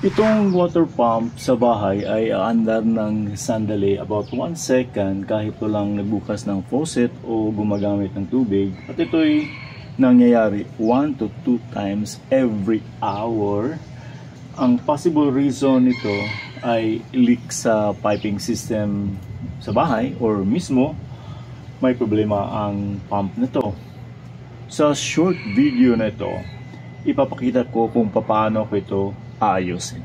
Itong water pump sa bahay ay aandar ng sandali about 1 second kahit walang nagbukas ng faucet o gumagamit ng tubig. At ito'y nangyayari 1 to 2 times every hour. Ang possible reason nito ay leak sa piping system sa bahay or mismo may problema ang pump nito. Sa short video na ito, ipapakita ko kung paano ko ito ayusin.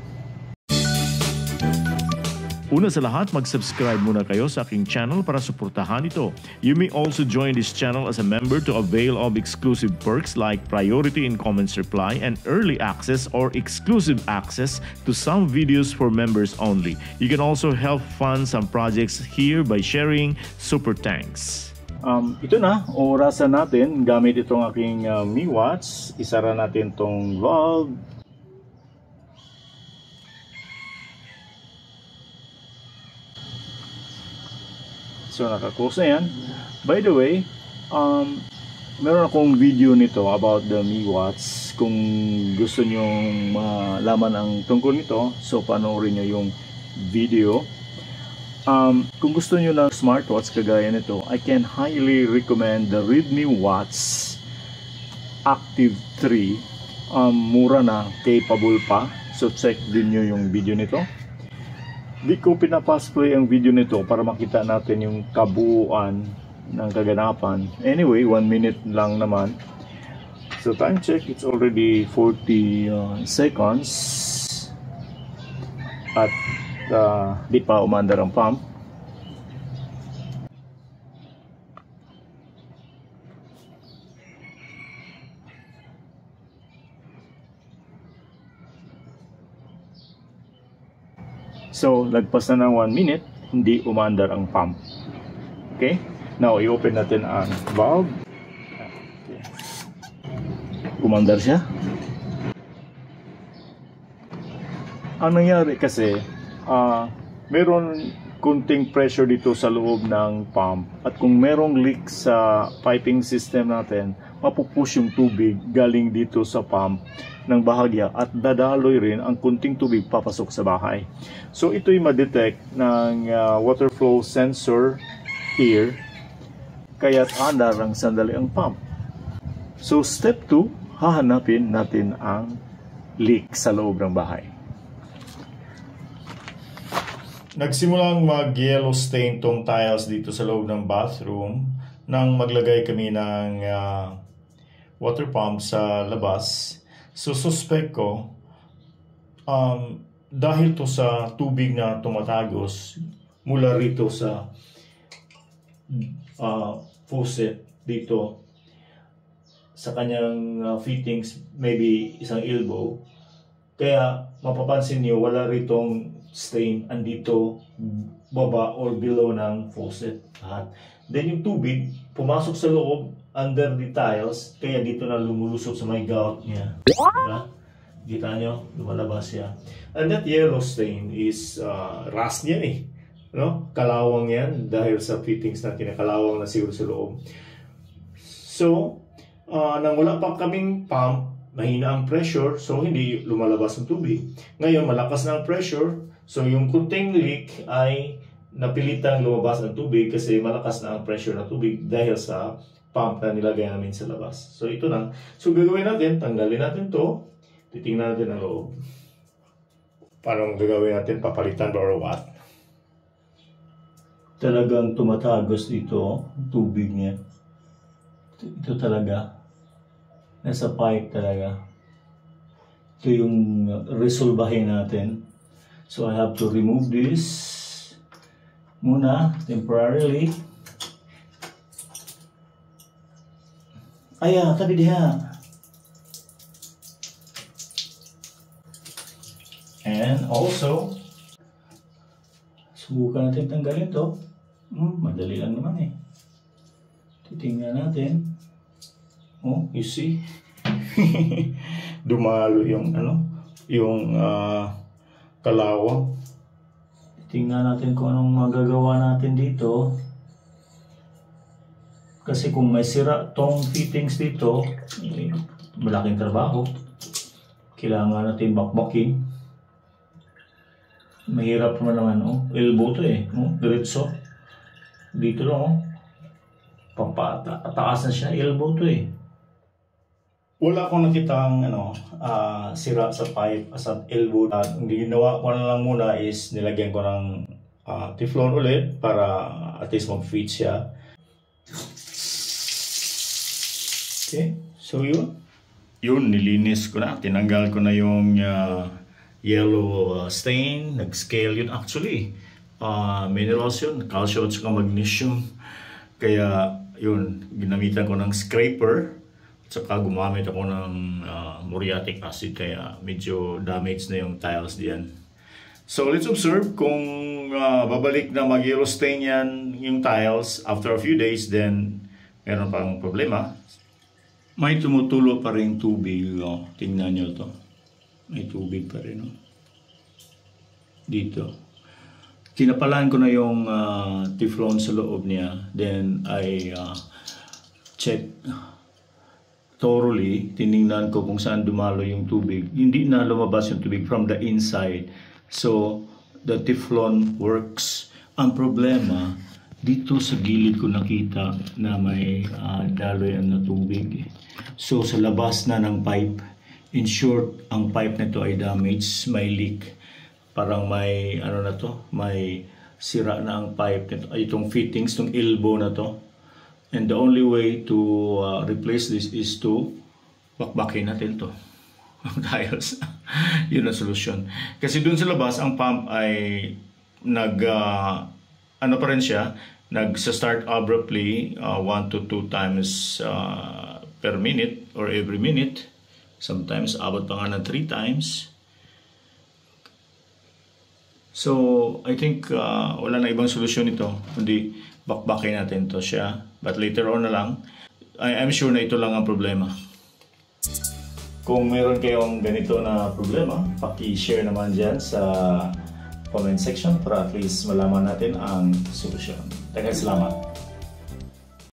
Una sa lahat, mag-subscribe muna kayo sa aking channel para suportahan ito. You may also join this channel as a member to avail of exclusive perks like priority in comments reply and early access or exclusive access to some videos for members only. You can also help fund some projects here by sharing super thanks. Ito na, orasan natin gamit itong aking Mi Watch. Isara natin tong valve. So naka-close na yan. By the way, meron akong video nito about the Mi Watch. Kung gusto nyo malaman ang tungkol nito, so panoorin nyo yung video. Kung gusto nyo ng smartwatch kagaya nito, I can highly recommend the Redmi Watch Active 3. Mura na, capable pa. So check din nyo yung video nito. Di ko pinapas-play ang video nito para makita natin yung kabuuan ng kaganapan. Anyway, 1 minute lang naman. So time check, it's already 40 seconds. At di pa umandar ang pump. So, lagpas na ng 1 minute, hindi umandar ang pump. Okay? Now, i-open natin ang valve. Okay. Umandar siya. Ang nangyari kasi, meron kunting pressure dito sa loob ng pump. At kung merong leak sa piping system natin, mapupush yung tubig galing dito sa pump ng bahagya at dadaloy rin ang kunting tubig papasok sa bahay. So ito'y ma-detect ng water flow sensor here, kaya't andar ang sandali ang pump. So step 2, hahanapin natin ang leak sa loob ng bahay. Nagsimulang mag-yellow stain tong tiles dito sa loob ng bathroom nang maglagay kami ng water pump sa labas. So suspect ko, dahil to sa tubig na tumatagos mula rito sa faucet dito sa kanyang fittings, maybe isang elbow. Kaya mapapansin niyo wala ritong stain andito baba or below ng faucet. Then yung tubig pumasok sa loob under the tiles, kaya dito na lumulusok sa may gout niya. Diba? Kita nyo? Lumalabas siya. And that yellow stain is rust niya eh. No? Kalawang yan dahil sa fittings na kinakalawang na siguro sa loob. So, nang wala pa kaming pump, mahina ang pressure, so hindi lumalabas ang tubig. Ngayon, malakas na ang pressure, so yung kunting leak ay napilitang lumabas ang tubig kasi malakas na ang pressure ng tubig dahil sa pump na nilagay namin sa labas. So ito na. So gagawin natin, tanggalin natin to. Titingnan natin ang loob. Paano gagawin natin? Papalitan ba or what? Talagang tumatagos dito tubig niya. Ito talaga. Nasa pipe talaga. Ito yung resolbahin natin. So I have to remove this muna temporarily. Ayan, tabi diha. And also, subukan natin tanggalin to. Madali lang naman eh. Titingnan natin. Oh, you see? Dumalo yung kalawang. Tingnan natin kung anong magagawa natin dito. Kasi kung may sira tong fittings dito, malaking trabaho. Kailangan natin bakbakin. Mahirap naman elbow to eh. Diretso. Dito lang Taas na siya, elbow to eh. Wala akong nakitang sira sa pipe sa elbow. Ang ginawa ko na lang muna is nilagyan ko ng Teflon ulit para at least mag-fit siya. Okay, so yun, nilinis ko na. Tinanggal ko na yung yellow stain. Nag-scale yun actually. Minerals yun, calcium at saka magnesium. Kaya yun, ginamitan ko ng scraper. At saka gumamit ako ng muriatic acid. Kaya medyo damaged na yung tiles diyan. So let's observe kung babalik na mag-yellow stain yan yung tiles after a few days, then meron pang problema. May tumutulo pa rin tubig. Tingnan nyo to. May tubig pa rin. Dito. Tinapalan ko na yung Teflon sa loob niya. Then I check thoroughly. Tiningnan ko kung saan dumalo yung tubig. Hindi na lumabas yung tubig from the inside. So the Teflon works. Ang problema, dito sa gilid ko nakita na may daloy na tubig. So sa labas na ng pipe, in short, ang pipe nito ay damaged, may leak. Parang may may sira na ang pipe nito. Itong fittings, itong elbow na to. And the only way to replace this is to bakbakin natin to. Ang tiles. Yun ang solusyon. Kasi dun sa labas, ang pump ay pa rin siya, nag-start abruptly 1 to 2 times per minute or every minute. Sometimes abot pa nga ng 3 times. So I think wala na ibang solusyon ito, kundi bakbakin natin to siya. But later on na lang, I'm sure na ito lang ang problema. Kung meron kayong ganito na problema, paki-share naman dyan sa comment section para at least malaman natin ang solusyon. Salamat.